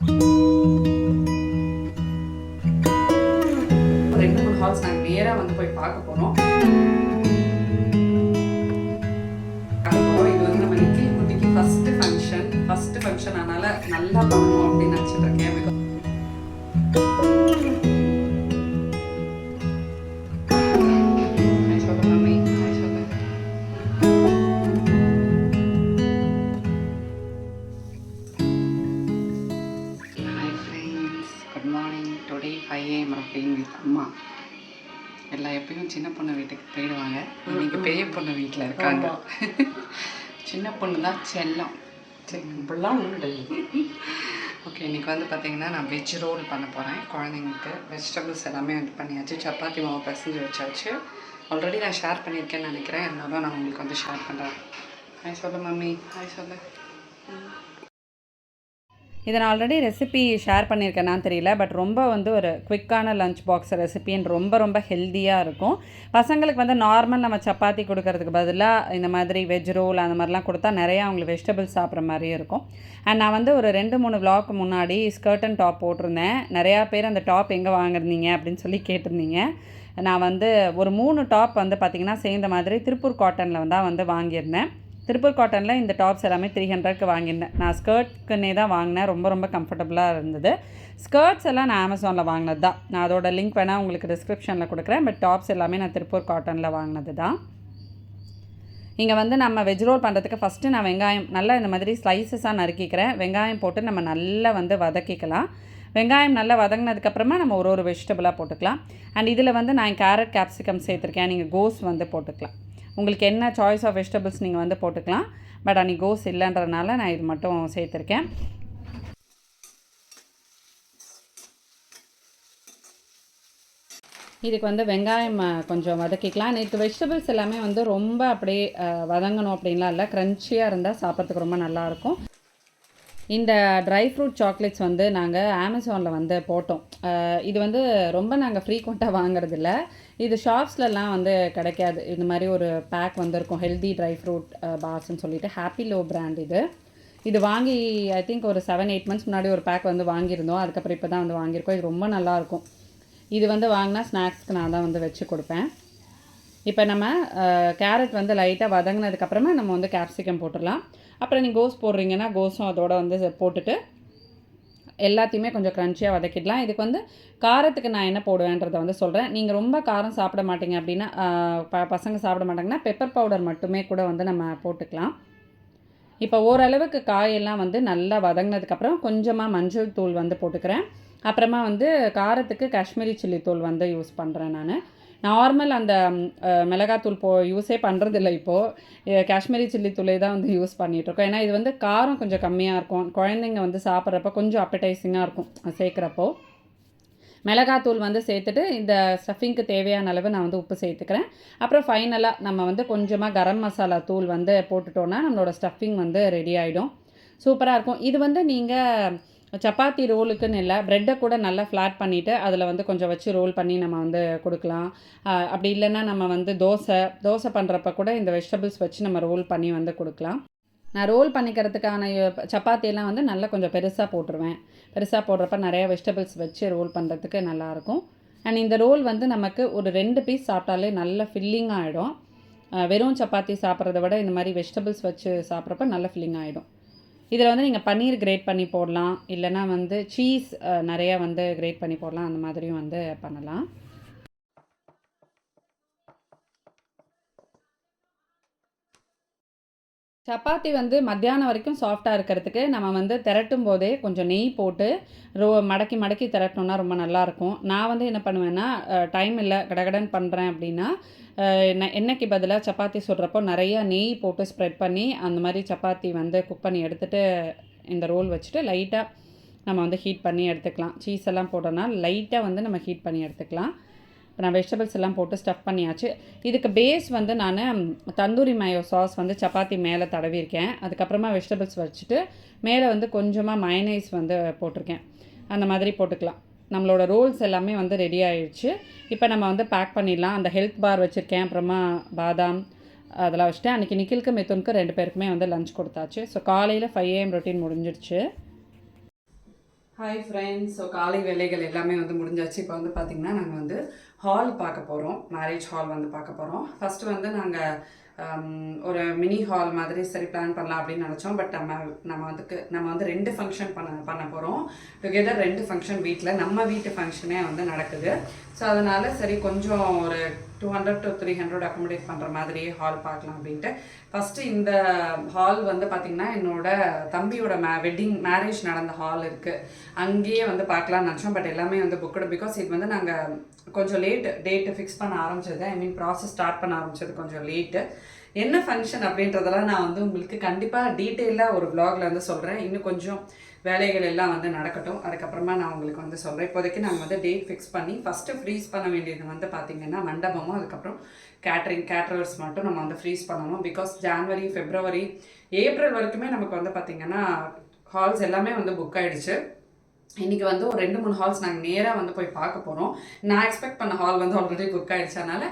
ஒரு 2-3 ஹால்ஸ் நாங்கள் நேராக வந்து போய் பார்க்க போகிறோம். இது வந்து நம்ம நிக்கி குட்டிக்கு ஃபஸ்ட்டு ஃபங்க்ஷன் அதனால் நல்லா பண்ணணும் அப்படின்னு நினச்சிட்டு இருக்கேன். அம்மா எல்லாம் எப்பயும் சின்ன பொண்ணு வீட்டுக்கு போயிடுவாங்க. இன்னைக்கு பெரிய பொண்ணு வீட்டில் இருக்காங்க. சின்ன பொண்ணு தான் செல்லம். இப்படிலாம் உண்டு. ஓகே, இன்றைக்கி வந்து பார்த்திங்கன்னா நான் வெஜ் ரோல் பண்ண போகிறேன். குழந்தைங்களுக்கு வெஜிடபிள்ஸ் எல்லாமே வந்து பண்ணியாச்சு. சப்பாத்தி மாவு பிசைஞ்சு வச்சாச்சு. ஆல்ரெடி நான் ஷேர் பண்ணியிருக்கேன்னு நினைக்கிறேன். இருந்தாலும் நான் உங்களுக்கு வந்து ஷேர் பண்ணுறேன். ஹாய் சொல்லு மம்மி. ஹாய் சொல்லு. இதை நான் ஆல்ரெடி ரெசிபி ஷேர் பண்ணியிருக்கேன்னான்னு தெரியல. பட் ரொம்ப வந்து ஒரு குவிக்கான லஞ்ச் பாக்ஸ் ரெசிபின்னு ரொம்ப ஹெல்த்தியாக இருக்கும். பசங்களுக்கு வந்து நார்மல் நம்ம சப்பாத்தி கொடுக்கறதுக்கு பதிலாக இந்த மாதிரி வெஜ் ரோல் அந்த மாதிரிலாம் கொடுத்தா நிறையா அவங்களுக்கு வெஜிடபிள்ஸ் சாப்பிட்ற மாதிரியே இருக்கும். அண்ட் நான் வந்து ஒரு 2-3 vlog முன்னாடி ஸ்கர்ட் அண்ட் டாப் போட்டிருந்தேன். நிறையா பேர் அந்த டாப் எங்கே வாங்கிருந்தீங்க அப்படின்னு சொல்லி கேட்டிருந்தீங்க. நான் வந்து ஒரு 3 டாப் வந்து பார்த்திங்கன்னா சேர்ந்த மாதிரி திருப்பூர் காட்டனில் தான் வந்து வாங்கியிருந்தேன். திருப்பூர் காட்டனில் இந்த டாப்ஸ் எல்லாமே 300க்கு வாங்கியிருந்தேன். நான் ஸ்கர்ட்க்குன்னே தான் வாங்கினேன். ரொம்ப கம்ஃபர்டபுளாக இருந்தது. ஸ்கர்ட்ஸ் எல்லாம் நான் அமேசானில் வாங்கினது தான். நான் அதோட லிங்க் வேணால் உங்களுக்கு டிஸ்கிரிப்ஷனில் கொடுக்குறேன். பட் டாப்ஸ் எல்லாமே நான் திருப்பூர் காட்டனில் வாங்கினது தான். இங்கே வந்து நம்ம வெஜ் ரோல் பண்ணுறதுக்கு ஃபஸ்ட்டு நான் வெங்காயம் நல்லா இந்த மாதிரி ஸ்லைசஸாக நறுக்கிக்கிறேன். வெங்காயம் போட்டு நம்ம நல்லா வந்து வதக்கிக்கலாம். வெங்காயம் நல்லா வதங்கினதுக்கப்புறமா நம்ம ஒரு வெஜிடபிளாக போட்டுக்கலாம். அண்ட் இதில் வந்து நான் கேரட் கேப்சிகம் சேர்த்துருக்கேன். நீங்கள் கோஸ் வந்து போட்டுக்கலாம். உங்களுக்கு என்ன சாய்ஸ் ஆஃப் வெஜிடபிள்ஸ் நீங்கள் வந்து போட்டுக்கலாம். பட் அன்றைக்கி கோஸ் இல்லைன்றதுனால நான் இது மட்டும் சேர்த்துருக்கேன். இதுக்கு வந்து வெங்காயம் கொஞ்சம் வதக்கிக்கலாம். நேற்று வெஜிடபிள்ஸ் எல்லாமே வந்து ரொம்ப அப்படியே வதங்கணும் அப்படின்லாம் இல்லை. க்ரன்ச்சியாக இருந்தால் சாப்பிட்றதுக்கு ரொம்ப நல்லாயிருக்கும். இந்த ட்ரை ஃப்ரூட் சாக்லேட்ஸ் வந்து நாங்கள் அமேசானில் வந்து போட்டோம். இது வந்து ரொம்ப நாங்கள் ஃப்ரீக்வெண்ட்டாக வாங்குறதில்ல. இது ஷாப்ஸ்லலாம் வந்து கிடைக்காது. இந்த மாதிரி ஒரு பேக் வந்திருக்கும், ஹெல்தி ட்ரை ஃப்ரூட் பாஸ்ன்னு சொல்லிட்டு ஹாப்பிலோ பிராண்ட். இது வாங்கி ஐ திங்க் ஒரு 7-8 months முன்னாடி ஒரு பேக் வந்து வாங்கியிருந்தோம். அதுக்கப்புறம் இப்போ தான் வந்து வாங்கியிருக்கோம். இது ரொம்ப நல்லாயிருக்கும். இது வந்து வாங்கினா ஸ்நாக்ஸ்க்கு நான் தான் வந்து வச்சு கொடுப்பேன். இப்போ நம்ம கேரட் வந்து லைட்டாக வதங்கினதுக்கப்புறமா நம்ம வந்து கேப்சிகம் போட்டுடலாம். அப்புறம் நீங்கள் கோஸ் போடுறீங்கன்னா கோஸும் அதோடு வந்து போட்டுட்டு எல்லாத்தையுமே கொஞ்சம் க்ரன்ச்சியாக வதக்கிடலாம். இதுக்கு வந்து காரத்துக்கு நான் என்ன போடுவேன்றதை வந்து சொல்கிறேன். நீங்கள் ரொம்ப காரம் சாப்பிட மாட்டீங்க அப்படின்னா, பசங்க சாப்பிட மாட்டாங்கன்னா பெப்பர் பவுடர் மட்டுமே கூட வந்து நம்ம போட்டுக்கலாம். இப்போ ஓரளவுக்கு காயெல்லாம் வந்து நல்லா வதங்கினதுக்கப்புறம் கொஞ்சமாக மஞ்சள் தூள் வந்து போட்டுக்கிறேன். அப்புறமா வந்து காரத்துக்கு காஷ்மீரி சில்லி தூள் வந்து யூஸ் பண்ணுறேன். நான் நார்மல் அந்த மிளகாத்தூள் யூஸே பண்ணுறதில்ல. இப்போது காஷ்மீரி சில்லி தூளே தான் வந்து யூஸ் பண்ணிகிட்ருக்கோம். ஏன்னா இது வந்து காரம் கொஞ்சம் கம்மியாக இருக்கும். குழந்தைங்க வந்து சாப்பிட்றப்ப கொஞ்சம் அப்படைசிங்காக இருக்கும் சேர்க்குறப்போ. மிளகாத்தூள் வந்து சேர்த்துட்டு இந்த ஸ்டஃபிங்க்கு தேவையான அளவு நான் வந்து உப்பு சேர்த்துக்கிறேன். அப்புறம் ஃபைனலாக நம்ம வந்து கொஞ்சமாக கரம் மசாலா தூள் வந்து போட்டுட்டோன்னா நம்மளோட ஸ்டஃபிங் வந்து ரெடி ஆகிடும். சூப்பராக இருக்கும். இது வந்து நீங்கள் சப்பாத்தி ரோலுக்குன்னு இல்லை, ப்ரெட்டை கூட நல்லா ஃப்ளாட் பண்ணிவிட்டு அதில் வந்து கொஞ்சம் வச்சு ரோல் பண்ணி நம்ம வந்து கொடுக்கலாம். அப்படி இல்லைன்னா நம்ம வந்து தோசை பண்ணுறப்ப கூட இந்த வெஜிடபிள்ஸ் வச்சு நம்ம ரோல் பண்ணி வந்து கொடுக்கலாம். நான் ரோல் பண்ணிக்கிறதுக்கான சப்பாத்தியெல்லாம் வந்து நல்லா கொஞ்சம் பெருசாக போட்டுருவேன். பெருசாக போடுறப்ப நிறையா வெஜிடபிள்ஸ் வச்சு ரோல் பண்ணுறதுக்கு நல்லாயிருக்கும். அண்ட் இந்த ரோல் வந்து நமக்கு ஒரு 2 பீஸ் சாப்பிட்டாலே நல்ல ஃபில்லிங் ஆகிடும். வெறும் சப்பாத்தி சாப்பிட்றத விட இந்த மாதிரி வெஜிடபிள்ஸ் வச்சு சாப்பிட்றப்ப நல்ல ஃபில்லிங் ஆகிடும். இதில் வந்து நீங்கள் பன்னீர் கிரேட் பண்ணி போடலாம். இல்லைனா வந்து சீஸ் நிறையா வந்து கிரேட் பண்ணி போடலாம். அந்த மாதிரியும் வந்து பண்ணலாம். சப்பாத்தி வந்து மத்தியானம் வரைக்கும் சாஃப்டாக இருக்கிறதுக்கு நம்ம வந்து திரட்டும் போதே கொஞ்சம் நெய் போட்டு மடக்கி திரட்டணுன்னா ரொம்ப நல்லாயிருக்கும். நான் வந்து என்ன பண்ணுவேன்னா, டைம் இல்லை கடகடன் பண்ணுறேன் அப்படின்னா, எண்ணெய்க்கு பதிலாக சப்பாத்தி சுடுறப்போ நிறையா நெய் போட்டு ஸ்ப்ரெட் பண்ணி அந்த மாதிரி சப்பாத்தி வந்து குக் பண்ணி எடுத்துகிட்டு இந்த ரோல் வச்சுட்டு லைட்டாக நம்ம வந்து ஹீட் பண்ணி எடுத்துக்கலாம். சீஸ் எல்லாம் போட்டோன்னா லைட்டாக வந்து நம்ம ஹீட் பண்ணி எடுத்துக்கலாம். இப்போ நான் வெஜிடபிள்ஸ் எல்லாம் போட்டு ஸ்டஃப் பண்ணியாச்சு. இதுக்கு பேஸ் வந்து நான் தந்தூரி மயோ சாஸ் வந்து சப்பாத்தி மேலே தடவிருக்கேன். அதுக்கப்புறமா வெஜிடபிள்ஸ் வச்சுட்டு மேலே வந்து கொஞ்சமாக மயனைஸ் வந்து போட்டிருக்கேன். அந்த மாதிரி போட்டுக்கலாம். நம்மளோட ரோல்ஸ் எல்லாமே வந்து ரெடி ஆகிடுச்சு. இப்போ நம்ம வந்து பேக் பண்ணிடலாம். அந்த ஹெல்த் பார் வச்சுருக்கேன், அப்புறமா பாதாம் அதெல்லாம் வச்சுட்டேன். அன்றைக்கி நிக்கிலுக்கு மிதுனுக்கு 2 பேருக்குமே வந்து லஞ்ச் கொடுத்தாச்சு. ஸோ காலையில் 5 AM ரொட்டீன் முடிஞ்சிடுச்சு. Hi friends. ஸோ காலை வேலைகள் எல்லாமே வந்து முடிஞ்சாச்சு. இப்போ வந்து பார்த்திங்கன்னா நாங்கள் வந்து ஹால் பார்க்க போகிறோம். மேரேஜ் ஹால் வந்து பார்க்க போகிறோம். ஃபஸ்ட்டு வந்து நாங்கள் ஒரு மினி ஹால் மாதிரி சரி பிளான் பண்ணலாம் அப்படின்னு நினச்சோம். பட் நம்ம வந்து 2 ஃபங்க்ஷன் பண்ண போகிறோம். டுகெதர் 2 ஃபங்க்ஷன் வீட்டில் நம்ம வீட்டு ஃபங்க்ஷனே வந்து நடக்குது. ஸோ அதனால் சரி கொஞ்சம் ஒரு 200 to 300 அக்கோமடேட் பண்ணுற மாதிரி ஹால் பார்க்கலாம் அப்படின்ட்டு ஃபஸ்ட்டு இந்த ஹால் வந்து பார்த்திங்கன்னா என்னோட தம்பியோட வெட்டிங் மேரேஜ் நடந்த ஹால் இருக்குது, அங்கேயே வந்து பார்க்கலாம்னு நினச்சோம். பட் எல்லாமே வந்து புக்கடு. பிகாஸ் இது வந்து நாங்கள் கொஞ்சம் டேட்டு ஃபிக்ஸ் பண்ண ஆரம்பிச்சது, ப்ராசஸ் ஸ்டார்ட் பண்ண ஆரம்பிச்சது கொஞ்சம் லேட்டு. என்ன ஃபங்க்ஷன் அப்படின்றதெல்லாம் நான் வந்து உங்களுக்கு கண்டிப்பாக டீட்டெயிலாக ஒரு வ்ளாகில் வந்து சொல்கிறேன். இன்னும் கொஞ்சம் வேலைகள் எல்லாம் வந்து நடக்கட்டும், அதுக்கப்புறமா நான் உங்களுக்கு வந்து சொல்கிறேன். இப்போதைக்கு நாங்கள் வந்து டேட் ஃபிக்ஸ் பண்ணி ஃபஸ்ட்டு ஃப்ரீஸ் பண்ண வேண்டியது வந்து பார்த்திங்கன்னா மண்டபமும் அதுக்கப்புறம் கேட்ரர்ஸ் மட்டும் நம்ம வந்து ஃப்ரீஸ் பண்ணணும். பிகாஸ் ஜான்வரி, ஃபெப்ரவரி, ஏப்ரல் வரைக்குமே நமக்கு வந்து பார்த்திங்கன்னா ஹால்ஸ் எல்லாமே வந்து புக் ஆகிடுச்சு. இன்றைக்கி வந்து ஒரு 2-3 ஹால்ஸ் நாங்கள் நேராக வந்து போய் பார்க்க போகிறோம். நான் எக்ஸ்பெக்ட் பண்ண ஹால் வந்து ஆல்ரெடி புக் ஆகிடுச்சனால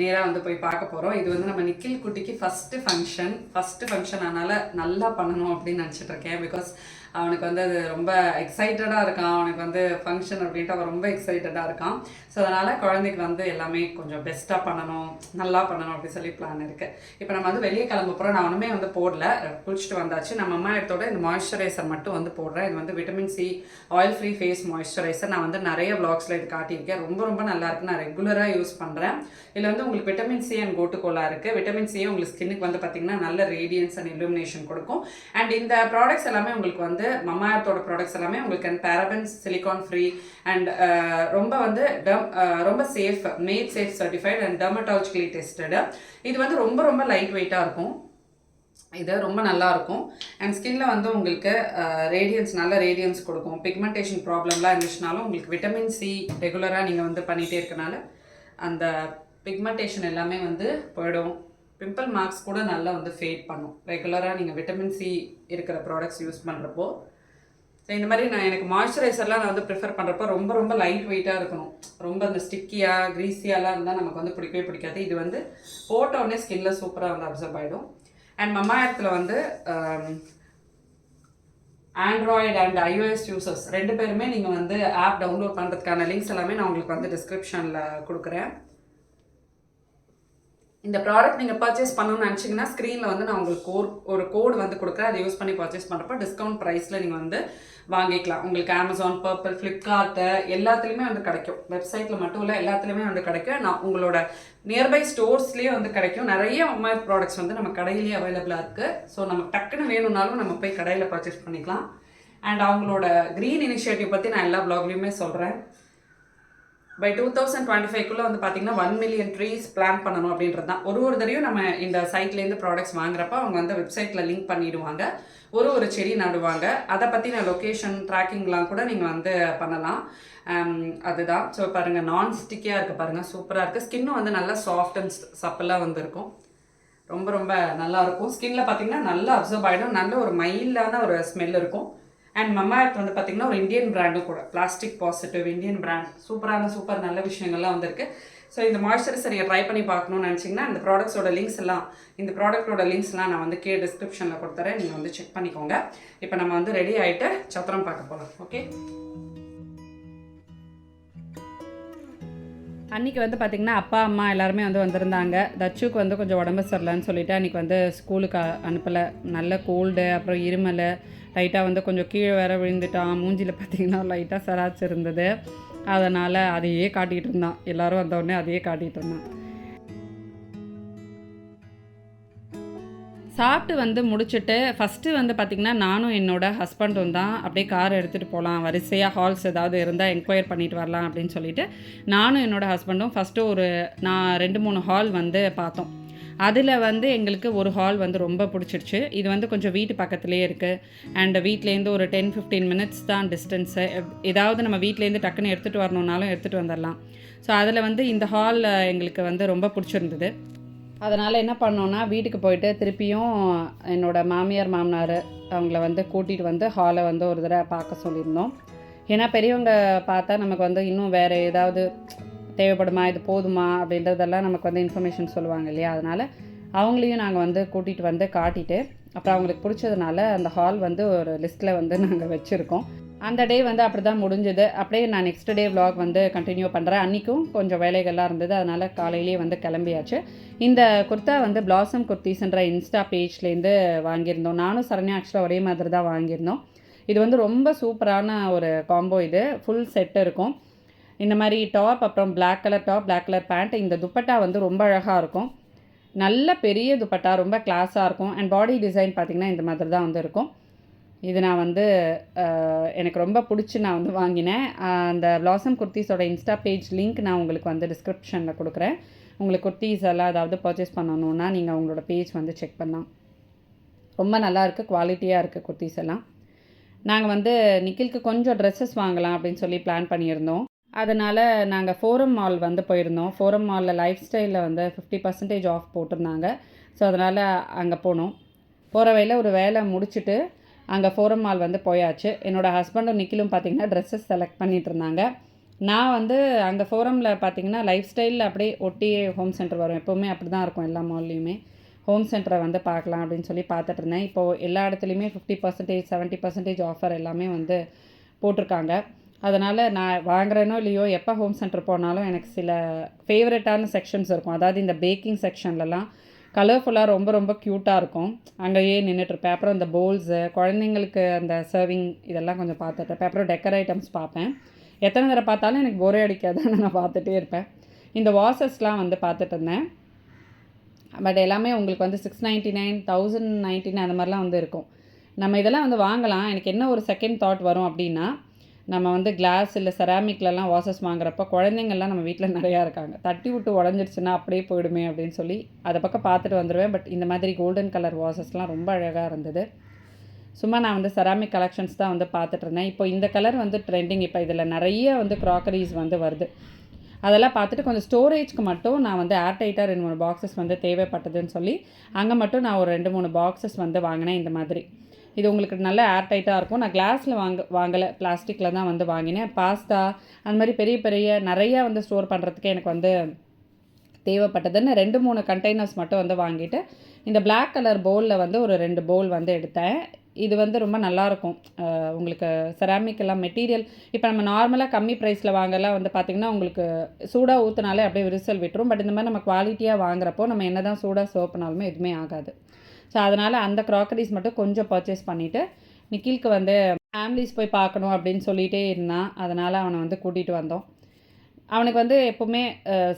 நேராக வந்து போய் பார்க்க போகிறோம். இது வந்து நம்ம நிக்கில் குட்டிக்கு ஃபஸ்ட்டு ஃபங்க்ஷன் அதனால் நல்லா பண்ணணும் அப்படின்னு நினச்சிட்டு இருக்கேன். பிகாஸ் அவனுக்கு வந்து அது ரொம்ப எக்ஸைட்டடாக இருக்கான். அவனுக்கு வந்து ஃபங்க்ஷன் அப்படின்ட்டு அவன் ரொம்ப எக்ஸைட்டடாக இருக்கான். ஸோ அதனால் குழந்தைக்கு வந்து எல்லாமே கொஞ்சம் பெஸ்ட்டாக பண்ணணும், நல்லா பண்ணணும் அப்படின்னு சொல்லி பிளான் இருக்குது. இப்போ நம்ம வந்து வெளியே கிளம்ப போகிறோம். நான் ஒன்றுமே வந்து போடல, குளிச்சுட்டு வந்தாச்சு. நம்ம அம்மா இடத்தோட இந்த மாய்ஸ்சரைசர் மட்டும் வந்து போடுறேன். இது வந்து vitamin C oil free face moisturiser. நான் வந்து நிறைய வ்ளாக்ஸில் இது காட்டியிருக்கேன். ரொம்ப ரொம்ப நல்லாயிருக்கு. நான் ரெகுலராக யூஸ் பண்ணுறேன். இதில் வந்து உங்களுக்கு விட்டமின் சி அண்ட் கோட்டுகோலா இருக்குது. விட்டமின் சியே உங்களுக்கு ஸ்கின்னுக்கு வந்து பார்த்திங்கன்னா நல்ல ரேடியன்ஸ் அண்ட் இல்லுமினேஷன் கொடுக்கும். அண்ட் இந்த ப்ராடக்ட்ஸ் எல்லாமே உங்களுக்கு வந்து மம்மாயத்தோட ப்ராடக்ட்ஸ் எல்லாமே உங்களுக்கு பேரபன்ஸ், சிலிகான் ஃப்ரீ அண்ட் ரொம்ப வந்து ரொம்ப safe, mat safe certified and dermatologically tested. இது வந்து ரொம்ப ரொம்ப லைட் வெயிட்டாக இருக்கும். இது ரொம்ப நல்லாயிருக்கும். அண்ட் ஸ்கின்ல வந்து உங்களுக்கு நல்ல ரேடியன்ஸ் கொடுக்கும். பிக்மெண்டேஷன் ப்ராப்ளம்லாம் இருந்துச்சுனாலும் உங்களுக்கு விட்டமின் சி ரெகுலராக நீங்கள் வந்து பண்ணிகிட்டே இருக்கனால அந்த பிக்மெண்டேஷன் எல்லாமே வந்து போயிடும். பிம்பிள் மார்க்ஸ் கூட நல்லா வந்து ஃபேட் பண்ணும் ரெகுலராக நீங்கள் விட்டமின் சி இருக்கிற ப்ராடக்ட்ஸ் யூஸ் பண்ணுறப்போ. ஸோ இந்த மாதிரி எனக்கு மாய்ஸ்சரைசர்லாம் நான் வந்து ப்ரிஃபர் பண்ணுறப்போ ரொம்ப ரொம்ப லைட் வெயிட்டாக இருக்கணும். ரொம்ப அந்த ஸ்டிக்கியாக க்ரீஸியாலாம் இருந்தால் நமக்கு வந்து பிடிக்கவே பிடிக்காது. இது வந்து போட்ட உடனே ஸ்கின்ல சூப்பராக வந்து அப்சர்வ் ஆகிடும். அண்ட் மம்மாயத்தில் வந்து ஆண்ட்ராய்டு அண்ட் iOS யூசர்ஸ் 2 பேருமே நீங்கள் வந்து ஆப் டவுன்லோட் பண்ணுறதுக்கான லிங்க்ஸ் எல்லாமே நான் உங்களுக்கு வந்து டிஸ்கிரிப்ஷனில் கொடுக்குறேன். இந்த ப்ராடக்ட் நீங்கள் பர்ச்சேஸ் பண்ணணும்னு நினச்சிங்கன்னா ஸ்க்ரீனில் வந்து நான் உங்களுக்கு ஒரு கோடு வந்து கொடுக்குறேன். அதை யூஸ் பண்ணி பர்ச்சேஸ் பண்ணுறப்போ டிஸ்கவுண்ட் ப்ரைஸில் நீங்கள் வந்து வாங்கிக்கலாம். உங்களுக்கு அமேசான், பர்பிள், ஃப்ளிப்கார்ட்டு எல்லாத்துலேயுமே வந்து கிடைக்கும். வெப்சைட்டில் மட்டும் இல்லை, எல்லாத்துலேயுமே வந்து கிடைக்கும். நான் உங்களோட நியர்பை ஸ்டோர்ஸ்லேயே வந்து கிடைக்கும். நிறைய மொபைல் ப்ராடக்ட்ஸ் வந்து நம்ம கடையிலேயே அவைலபிளாக இருக்குது. ஸோ நமக்கு டக்குன்னு வேணும்னாலும் நம்ம போய் கடையில் பர்ச்சேஸ் பண்ணிக்கலாம். அண்ட் அவங்களோட க்ரீன் இனிஷியேட்டிவ் பற்றி நான் எல்லா ப்ளாக்லேயுமே சொல்கிறேன். பை 2025 வந்து பார்த்தீங்கன்னா 1 million ட்ரீஸ் பிளான் பண்ணணும் அப்படின்றது தான். ஒரு தடவையும் நம்ம இந்த சைட்லேருந்து ப்ராடக்ட்ஸ் வாங்குறப்ப அவங்க வந்து வெப்சைட்டில் லிங்க் பண்ணிவிடுவாங்க. ஒரு செடி நடுவாங்க. அதை பற்றின லொக்கேஷன் ட்ராக்கிங்லாம் கூட நீங்கள் வந்து பண்ணலாம். அதுதான். ஸோ பாருங்கள், நான் ஸ்டிக்கியாக இருக்குது பாருங்கள், சூப்பராக இருக்குது. ஸ்கின்னும் வந்து நல்லா சாஃப்ட் அண்ட் சப்பலாக வந்து இருக்கும். ரொம்ப ரொம்ப நல்லாயிருக்கும். ஸ்கின்னில் பார்த்தீங்கன்னா நல்லா அப்சர்வ் ஆகிடும். நல்ல ஒரு மைல்டான ஒரு ஸ்மெல் இருக்கும். அண்ட் மம்மாயத் வந்து பார்த்திங்கன்னா ஒரு இந்தியன் பிராண்டும் கூட, plastic positive Indian brand. Super நல்ல விஷயங்கள்லாம் வந்துருக்கு. ஸோ இந்த மாய்ஸ்சரைசர் நீங்கள் ட்ரை பண்ணி பார்க்கணுன்னு நினச்சிங்கன்னா இந்த ப்ராடக்ட்டோட லிங்க்ஸ்லாம் நான் வந்து டிஸ்கிரிப்ஷனில் கொடுத்துறேன். நீங்கள் வந்து செக் பண்ணிக்கோங்க. இப்போ நம்ம வந்து ரெடி ஆகிட்டு சத்திரம் பார்க்க போகலாம். ஓகே. அன்றைக்கி வந்து பார்த்திங்கன்னா அப்பா அம்மா எல்லாருமே வந்து வந்திருந்தாங்க. தச்சுக்கு வந்து கொஞ்சம் உடம்பு சரியில்லைன்னு சொல்லிவிட்டு அன்றைக்கி வந்து ஸ்கூலுக்கு அனுப்பலை. நல்ல கோல்டு, அப்புறம் இருமல், லைட்டாக வந்து கொஞ்சம் கீழே வேற விழுந்துட்டான். மூஞ்சியில் பார்த்திங்கன்னா லைட்டாக சராச்சு இருந்தது. அதனால் அதையே காட்டிகிட்டு இருந்தான். எல்லோரும் வந்தோடனே அதையே காட்டிகிட்டு இருந்தான். சாப்பிட்டு வந்து முடிச்சுட்டு ஃபஸ்ட்டு வந்து பார்த்திங்கன்னா நானும் என்னோடய ஹஸ்பண்டும் தான் அப்படியே கார் எடுத்துகிட்டு போகலாம், வரிசையாக ஹால்ஸ் ஏதாவது இருந்தால் என்கொயர் பண்ணிட்டு வரலாம் அப்படின்னு சொல்லிட்டு நானும் என்னோடய ஹஸ்பண்டும் ஃபஸ்ட்டு நான் 2-3 ஹால் வந்து பார்த்தோம். அதில் வந்து எங்களுக்கு ஒரு ஹால் வந்து ரொம்ப பிடிச்சிருச்சு. இது வந்து கொஞ்சம் வீட்டு பக்கத்துலேயே இருக்குது. அண்ட் வீட்லேருந்து ஒரு 10-15 மினிட்ஸ் தான் டிஸ்டன்ஸு. ஏதாவது நம்ம வீட்லேருந்து டக்குன்னு எடுத்துகிட்டு வரணுன்னாலும் எடுத்துகிட்டு வந்துடலாம். ஸோ அதில் வந்து இந்த ஹால் எங்களுக்கு வந்து ரொம்ப பிடிச்சிருந்தது. அதனால் என்ன பண்ணோன்னா வீட்டுக்கு போயிட்டு திருப்பியும் என்னோடய மாமியார் மாமனார் அவங்கள வந்து கூட்டிகிட்டு வந்து ஹாலை வந்து ஒரு தடவை பார்க்க சொல்லியிருந்தோம். ஏன்னா பெரியவங்க பார்த்தா நமக்கு வந்து இன்னும் வேறு ஏதாவது தேவைப்படுமா, இது போதுமா அப்படின்றதெல்லாம் நமக்கு வந்து இன்ஃபர்மேஷன் சொல்லுவாங்க இல்லையா. அதனால் அவங்களையும் நாங்கள் வந்து கூட்டிகிட்டு வந்து காட்டிட்டு அப்புறம் அவங்களுக்கு பிடிச்சதுனால அந்த ஹால் வந்து ஒரு லிஸ்ட்டில் வந்து நாங்கள் வச்சுருக்கோம். அந்த டே வந்து அப்படி தான் முடிஞ்சுது. அப்படியே நான் நெக்ஸ்ட் டே vlog வந்து கண்டினியூ பண்ணுறேன். அன்றைக்கும் கொஞ்சம் வேலைகள்லாம் இருந்தது, அதனால் காலையிலேயே வந்து கிளம்பியாச்சு. இந்த குர்த்தா வந்து பிளாசம் குர்த்திஸ்ன்ற இன்ஸ்டா பேஜ்லேருந்து வாங்கியிருந்தோம். நானும் சரண்யா ஆக்சுவலாக ஒரே மாதிரி தான் வாங்கியிருந்தோம். இது வந்து ரொம்ப சூப்பரான ஒரு காம்போ. இது ஃபுல் செட் இருக்கும். இந்த மாதிரி டாப், அப்புறம் black colour top, black colour pant. இந்த துப்பட்டா வந்து ரொம்ப அழகாக இருக்கும். நல்ல பெரிய துப்பட்டா, ரொம்ப கிளாஸாக இருக்கும். அண்ட் பாடி டிசைன் பார்த்திங்கன்னா இந்த மாதிரி தான் வந்து இருக்கும். இது நான் வந்து எனக்கு ரொம்ப பிடிச்சி நான் வந்து வாங்கினேன். அந்த பிளாசம் குர்த்திஸோட இன்ஸ்டா பேஜ் லிங்க் நான் உங்களுக்கு வந்து டிஸ்கிரிப்ஷனில் கொடுக்குறேன். உங்களுக்கு குர்த்திஸ் எல்லாம் ஏதாவது பர்ச்சேஸ் பண்ணணுன்னா நீங்கள் அவங்களோட பேஜ் வந்து செக் பண்ணலாம். ரொம்ப நல்லாயிருக்கு, குவாலிட்டியாக இருக்குது குர்த்திஸ் எல்லாம். நாங்கள் வந்து நிக்கிலுக்கு கொஞ்சம் ட்ரெஸ்ஸஸ் வாங்கலாம் அப்படின்னு சொல்லி பிளான் பண்ணியிருந்தோம். அதனால் நாங்கள் ஃபோரம் மால் வந்து போயிருந்தோம். ஃபோரம் மாலில் லைஃப் ஸ்டைலில் வந்து 50% ஆஃப் போட்டிருந்தாங்க. ஸோ அதனால் அங்கே போனோம். போகிற வழியில் ஒரு வேலை முடிச்சுட்டு அங்கே ஃபோரம் மால் வந்து போயாச்சு. என்னோடய ஹஸ்பண்டும் நிக்கிலும் பார்த்திங்கன்னா ட்ரெஸ்ஸஸ் செலக்ட் பண்ணிகிட்டு இருந்தாங்க. நான் வந்து அங்கே ஃபோரமில் பார்த்திங்கன்னா லைஃப் ஸ்டைலில் அப்படியே ஒட்டி ஹோம் சென்டர் வரும். எப்போவுமே அப்படி தான் இருக்கும் எல்லா மால்லையுமே. ஹோம் சென்டரை வந்து பார்க்கலாம் அப்படின்னு சொல்லி பார்த்துட்டு இருந்தேன். இப்போது எல்லா இடத்துலையுமே 50%, 70% ஆஃபர் எல்லாமே வந்து போட்டிருக்காங்க. அதனால் நான் வாங்குறேனோ இல்லையோ, எப்போ ஹோம் சென்டர் போனாலும் எனக்கு சில ஃபேவரட்டான செக்ஷன்ஸ் இருக்கும். அதாவது இந்த பேக்கிங் செக்ஷன்லலாம் கலர்ஃபுல்லாக ரொம்ப ரொம்ப க்யூட்டாக இருக்கும். அங்கேயே நின்றுட்டுருப்பேன். அப்புறம் இந்த பவுல்ஸு, குழந்தைங்களுக்கு அந்த சர்விங் இதெல்லாம் கொஞ்சம் பார்த்துட்ருப்பேன். அப்புறம் டெக்கர் ஐட்டம்ஸ் பார்ப்பேன். எத்தனை தடவை பார்த்தாலும் எனக்கு போரே அடிக்காது, நான் பார்த்துட்டே இருப்பேன். இந்த வாசஸ்லாம் வந்து பார்த்துட்டு இருந்தேன். பட் எல்லாமே உங்களுக்கு வந்து 699, 1099 அந்த மாதிரிலாம் வந்து இருக்கும். நம்ம இதெல்லாம் வந்து வாங்கலாம். எனக்கு என்ன ஒரு செகண்ட் தாட் வரும் அப்படின்னா, நம்ம வந்து கிளாஸ் இல்லை செராமிக்லலாம் வாசஸ் வாங்குறப்போ குழந்தைங்கள்லாம் நம்ம வீட்டில் நிறையா இருக்காங்க. தட்டி விட்டு உடஞ்சிடுச்சுன்னா அப்படியே போயிடுமே அப்படின்னு சொல்லி அதை பக்கம் பார்த்துட்டு வந்துடுவேன். பட் இந்த மாதிரி கோல்டன் கலர் வாசஸ்லாம் ரொம்ப அழகாக இருந்தது. சும்மா நான் வந்து செராமிக் கலெக்ஷன்ஸ் தான் வந்து பார்த்துட்டு இருந்தேன். இப்போ இந்த கலர் வந்து ட்ரெண்டிங். இப்போ இதில் நிறைய வந்து க்ராக்கரிஸ் வந்து வருது. அதெல்லாம் பார்த்துட்டு கொஞ்சம் ஸ்டோரேஜ்க்கு மட்டும் நான் வந்து ஏர்டைட்டாக 2-3 பாக்ஸஸ் வந்து தேவைப்பட்டதுன்னு சொல்லி அங்கே மட்டும் நான் ஒரு 2-3 பாக்ஸஸ் வந்து வாங்கினேன். இந்த மாதிரி இது உங்களுக்கு நல்ல ஏர்டைட்டாக இருக்கும். நான் கிளாஸில் வாங்கலை, பிளாஸ்டிக்கில் தான் வந்து வாங்கினேன். பாஸ்தா அந்த மாதிரி பெரிய பெரிய நிறையா வந்து ஸ்டோர் பண்ணுறதுக்கு எனக்கு வந்து தேவைப்பட்டதுன்னு 2-3 கண்டெய்னர்ஸ் மட்டும் வந்து வாங்கிட்டு இந்த பிளாக் கலர் பவுலில் வந்து ஒரு 2 பவுல் வந்து எடுத்தேன். இது வந்து ரொம்ப நல்லாயிருக்கும். உங்களுக்கு செராமிக் எல்லாம் மெட்டீரியல் இப்போ நம்ம நார்மலாக கம்மி ப்ரைஸில் வாங்கலாம் வந்து பார்த்திங்கன்னா உங்களுக்கு சூடாக ஊற்றினாலே அப்படியே விரிசல் விட்டுரும். பட் இந்த மாதிரி நம்ம குவாலிட்டியாக வாங்குறப்போ நம்ம என்ன தான் சூடாக சர்வ் பண்ணாலுமே எதுவுமே ஆகாது. ஸோ அதனால் அந்த க்ராக்கரிஸ் மட்டும் கொஞ்சம் பர்ச்சேஸ் பண்ணிவிட்டு நிக்கிலுக்கு வந்து ஃபேமிலிஸ் போய் பார்க்கணும் அப்படின்னு சொல்லிகிட்டே இருந்தான். அதனால் அவனை வந்து கூட்டிகிட்டு வந்தோம். அவனுக்கு வந்து எப்போவுமே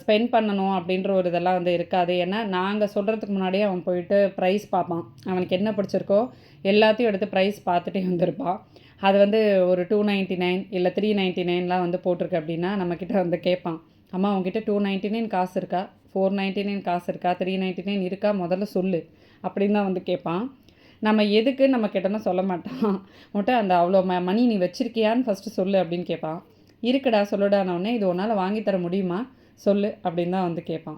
ஸ்பெண்ட் பண்ணணும் அப்படின்ற ஒரு இதெல்லாம் வந்து இருக்காது. ஏன்னா நாங்கள் சொல்கிறதுக்கு முன்னாடியே அவன் போயிட்டு ப்ரைஸ் பார்ப்பான். அவனுக்கு என்ன பிடிச்சிருக்கோ எல்லாத்தையும் எடுத்து ப்ரைஸ் பார்த்துட்டே வந்திருப்பான். அது வந்து ஒரு 299 இல்லை 399லாம் வந்து போட்டிருக்கு அப்படின்னா நம்மக்கிட்ட வந்து கேட்பான், அம்மா உங்ககிட்ட 299 காசு இருக்கா, 499 காசு இருக்கா, 399 இருக்கா, முதல்ல சொல்லு அப்படின்னு தான் வந்து கேட்பான். நம்ம எதுக்கு நம்ம கேட்டோன்னா சொல்ல மாட்டான். மட்டும் அந்த அவ்வளோ மணி நீ வச்சுருக்கியான்னு ஃபஸ்ட்டு சொல்லு அப்படின்னு கேட்பான். இருக்குடா சொல்லுடானோடனே இது உன்னால் வாங்கித்தர முடியுமா சொல்லு அப்படின்னு தான் வந்து கேட்பான்.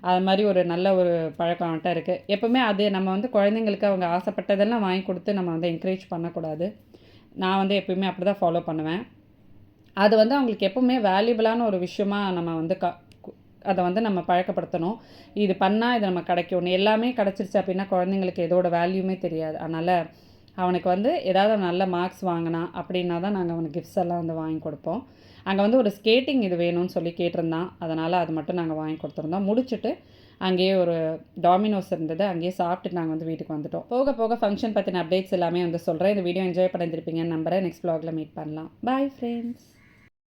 அது மாதிரி ஒரு நல்ல ஒரு பழக்கம் அவன்கிட்ட இருக்குது. எப்போவுமே அது நம்ம வந்து குழந்தைங்களுக்கு அவங்க ஆசைப்பட்டதெல்லாம் வாங்கி கொடுத்து நம்ம வந்து என்கரேஜ் பண்ணக்கூடாது. நான் வந்து எப்போயுமே அப்படி தான் ஃபாலோ பண்ணுவேன். அது வந்து அவங்களுக்கு எப்போவுமே வேல்யூபிளான ஒரு விஷயமா நம்ம வந்து அதை வந்து நம்ம பழக்கப்படுத்தணும். இது பண்ணால் இது நம்ம கிடைக்கும். எல்லாமே கிடச்சிருச்சு அப்படின்னா குழந்தைங்களுக்கு எதோட வேல்யூமே தெரியாது. அதனால் அவனுக்கு வந்து ஏதாவது நல்ல மார்க்ஸ் வாங்கினா அப்படின்னா தான் நாங்கள் அவனுக்கு கிஃப்ட்ஸ் எல்லாம் வந்து வாங்கி கொடுப்போம். அங்கே வந்து ஒரு ஸ்கேட்டிங் இது வேணும்னு சொல்லி கேட்டிருந்தான். அதனால் அது மட்டும் நாங்கள் வாங்கி கொடுத்துருந்தோம். முடிச்சுட்டு அங்கேயே ஒரு டாமினோஸ் இருந்தது, அங்கேயே சாப்பிட்டு நாங்கள் வந்து வீட்டுக்கு வந்துட்டோம். போக போக ஃபங்க்ஷன் பற்றின அப்டேட்ஸ் எல்லாமே வந்து சொல்கிறேன். இந்த வீடியோ என்ஜாய் பண்ணியிருப்பீங்கன்னு நம்புகிறேன். நெக்ஸ்ட் vlogல மீட் பண்ணலாம். Bye friends.